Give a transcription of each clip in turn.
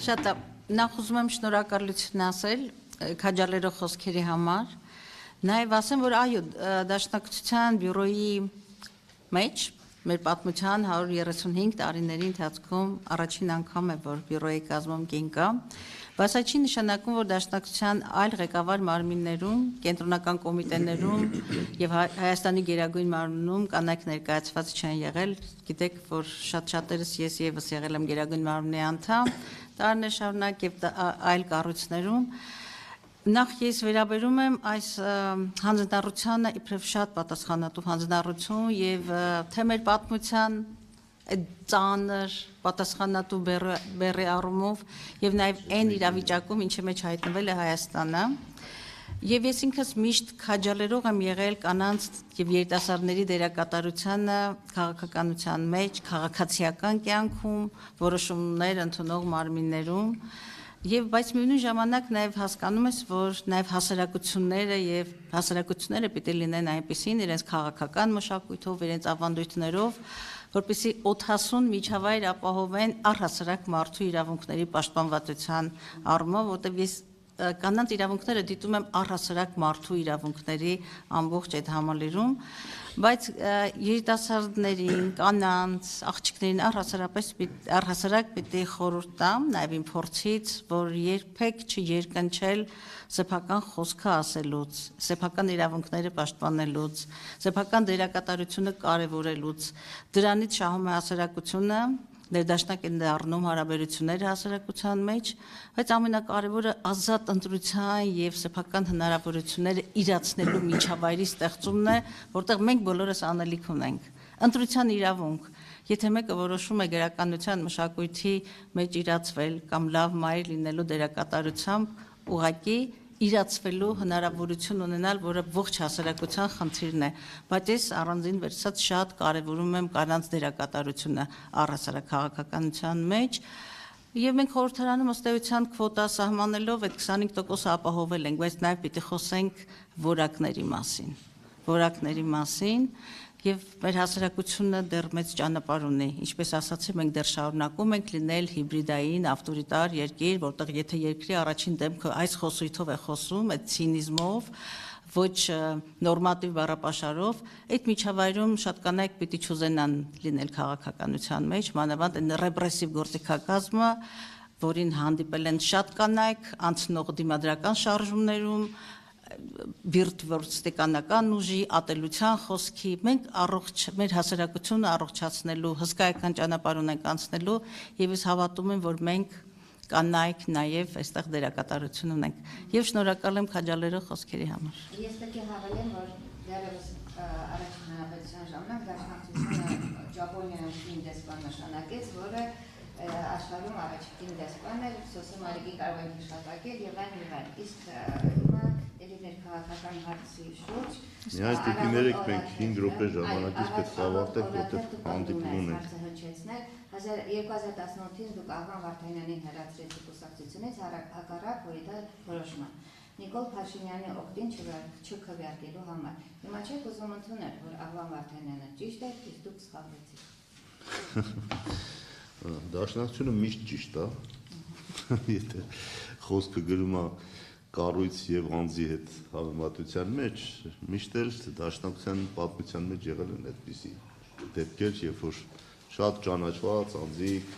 Շատ նախ ուզում եմ շնորհակալություն ասել քաջալերող խոսքերի համար։ Նաև ասեմ, որ այո, Դաշնակցության բյուրոյի մեջ մեր պատմության 135 տարիների ընթացքում առաջին անգամ է, որ բյուրոյի կազմում կին կա, բայց այդ չի նշանակում, որ Դաշնակցության այլ ղեկավար մարմիններում, կենտրոնական կոմիտեներում եւ Հայաստանի Գերագույն մարմնում կանայք ներկայացված չեն եղել։ Գիտեք, որ շատ-շատերս ես եւս եղել եմ Գերագույն մարմնի անդամ, տարիներ շարունակ եւ այլ կառույցներում։ Նախ ես վերաբերում եմ այս հանձնառությանը իբրև շատ պատասխանատու հանձնառություն եւ թե մեր պատմության այդ ծանր պատասխանատու բեռի առումով եւ նաեւ այն իրավիճակում, ինչի մեջ հայտնվել է Հայաստանը։ Եվ ես ինքս միշտ քաջալերող եմ եղել կանանց եւ երիտասարդների դերակատարությանը քաղաքականության մեջ, քաղաքացիական կյանքում, որոշումներ ընդունող մարմիններում։ Եվ բայց միևնույն ժամանակ նաև հասկանում ես, որ նաև հասարակությունները պիտի լինեն այնպիսին իրենց քաղաքական մշակույթով, իրենց ավանդույթներով, որպեսզի օդասուն միջավայր ապահովեն առհասարակ մարդու իրավունքների պաշտպանվածության առումով, որտեղ ես կանանց իրավունքները դիտում եմ առհասարակ մարդու իրավունքների ամբողջ այդ համալիրում, բայց երիտասարդներին, կանանց, աղջիկներին առհասարակ պիտի խորհուրդ տամ, նաև իմ փորձից, որ երբեք չերկնչել սեփական խոսքը ասելուց, սեփական իրավունքները պաշտպանելուց, սեփական դերակատարությունը կարևորելուց, դրանից շահում է հասարակությունը, ներդաշնակ են դառնում հարաբերությունները հասարակության մեջ, բայց ամենակարևորը ազատ ընտրության եւ սեփական հնարավորությունները իրացնելու միջավայրի ստեղծումն է, որտեղ մենք բոլորս անելիք ունենք։ Ընտրության իրավունք, եթե մեկը որոշում է գրականության մշակույթի մեջ իրացվել կամ լավ մայր լինելու դերակատարությամբ, ուղղակի իրացվելու հնարավորություն ունենալ, որը ողջ հասարակության խնդիրն է, բայց ես առանձին վերցած շատ կարևորում եմ կանանց դերակատարությունը առհասարակ քաղաքականության մեջ, եւ մենք խորհրդարանում ըստ էության քվոտա սահմանելով այդ 25% ապահովել ենք, բայց նաեւ պիտի խոսենք որակների մասին, եւ մեր հասարակությունը դեռ մեծ ճանապարհ ունի, ինչպես ասացի, մենք դեռ շարունակում ենք լինել հիբրիդային, ավտորիտար երկիր, որտեղ եթե երկրի առաջին դեմքը այս խոսույթով է խոսում, այդ ցինիզմով, ոչ նորմատիվ բառապաշարով, այդ միջավայրում շատ կանայք պիտի չուզենան լինել քաղաքականության մեջ, մանավանդ այն ռեպրեսիվ գործիքակազմը, որին հանդիպել են շատ կանայք, անցնող դիմադրական շարժումներում, բիրտվորստեկանական ուժի, ատելության խոսքի, մենք մեր հասարակությունը առողջացնելու, հսկայական ճանապարհ ունենք անցնելու, եւ ես հավատում եմ, որ մենք կանայք նաեւ այստեղ դերակատարություն ունենք։ Եվ շնորհակալ եմ քաջալերող խոսքերի համար։ Ես պետք է հավելեմ, որ դեռևս առաջին հանրապետության ժամանակ Դաշնակցությունը Ճապոնիայում կին դեսպան նշանակեց, որը աշխարհում առաջին դեսպան է, սոցիալի կարող է հիշատակել եւ այլն, իսկ հիմա ներքաղաքական հարցի շուրջ Միայն տիկիներեք մենք 5 րոպե ժամանակից պետք է ավարտենք, որտեղ հանդիպում ունենք։ 2018-ին դուք Աղվան Վարդանյանին հրավիրեցիք կուսակցությունից հակառակ որի որոշման։ Նիկոլ Փաշինյանի օգտին չքվեարկելու համար։ Հիմա չեք ուզում ընդունել, որ Աղվան Վարդանյանը ճիշտ է, իսկ դուք սխալվեցիք։ Դաշնակցությունը միշտ ճիշտ է, եթե խոսքը գրում է կառույց եւ անձի հետ համեմատության մեջ, միշտ էլ Դաշնակցության պատմության մեջ եղել են այդպիսի դեպքեր, երբ որ շատ ճանաչված անձիկ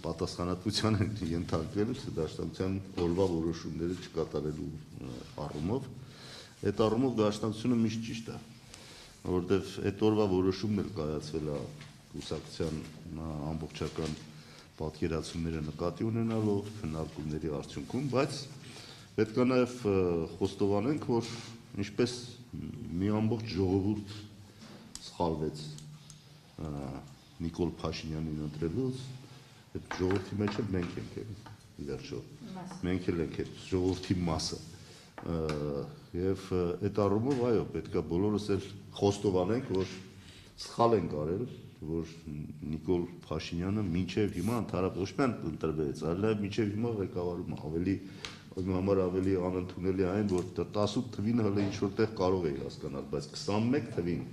պատասխանատվության են ենթարկվել Դաշնակցության օրվա որոշումները չկատարելու առումով, այդ առումով Դաշնակցությունը միշտ ճիշտ է, որովհետեւ այդ օրվա որոշումն էլ կայացվել է կուսակցության ամբողջական պատկերացումները նկատի ունենալով քննարկումների արդյունքում, բայց պետք է նաև խոստովանենք, որ ինչպես մի ամբողջ ժողովուրդ սխալվեց Նիկոլ Փաշինյանին ընտրելուց, այդ ժողովրդի մեջ էլ մենք ենք վերջո, մենք էլ ենք այդ ժողովրդի մասը, եւ այդ առումով այո, պետք է բոլորս էլ խոստովանենք, որ սխալ ենք արել, որ Նիկոլ Փաշինյանը մինչև հիմա ընդհանրապես ընտրվեց, այլև մինչև հիմա ղեկավարում համար ավելի անընդունելի այն, որ 18 թվին հələ ինչ որտեղ կարող էի հասկանալ, բայց 21 թվին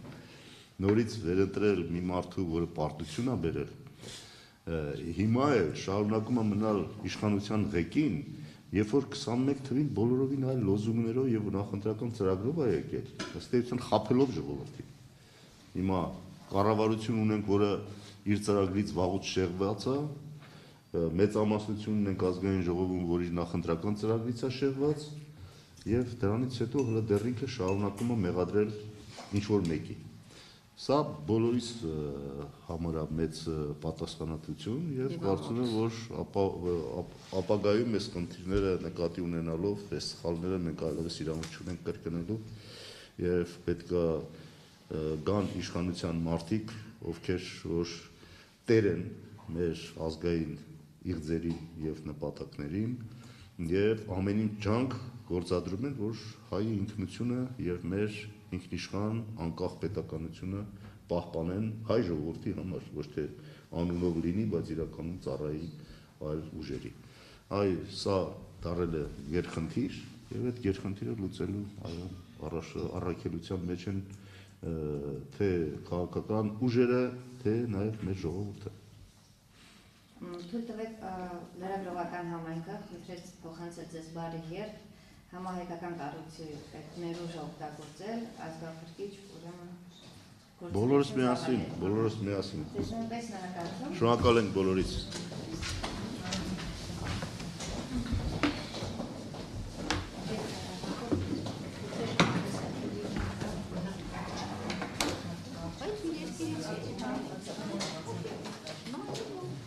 նորից վերընտրել մի մարդու, որը պարտություն է բերել, Հիմա է շարունակում է մնալ իշխանության ղեկին, երբ որ 21 թվին բոլորովին այլ լոզունգներով եւ նախընտրական ծրագրով է եկել, ըստ էության խաբելով ժողովրդին։ Հիմա կառավարություն ունենք, որը իր ծրագրից վաղուց շեղված է, մեծամասնություն ունենք ազգային ժողովում, որի նախընտրական ծրագրից է շեղված, եւ դրանից հետո հələ դեռ ինքը շարունակում է մեղադրել ինչ-որ մեկի։ Սա բոլորիս համար մեծ պատասխանատվություն եւ կարծում եմ, որ ապագայում այս խնդիրները նկատի ունենալով, այս սխալները մենք այլևս իրավունք չունենք կրկնելու եւ պետք է գան իշխանության մարդիկ, ովքեր որ տեր են մեր ազգային իղձերի եւ նպատակներին եւ ամեն ինչ ջանք գործադրում են, որ հայի ինքնությունը եւ մեր ինքնիշխան անկախ պետականությունը պահպանեն հայ ժողովրդի համար, ոչ թե անունով լինի, բայց իրականում ծառայի այլ ուժերի։ Այ սա դարել է երկխնդիր եւ այդ երկխնդիրը լուծելու առաքելության մեջ են թե քաղաքական ուժերը, թե նաեւ մեր ժողովուրդը։ Թույլ տվեք լրագրողական համայնքը խնդրեց փոխանցել ձեզ բարի երթ համահայկական կառույցի ներուժը օգտագործել ազգակրթիչ ուրեմն բոլորս միասին Ձեզ նույնպես նա կարգում շնորհակալ ենք բոլորից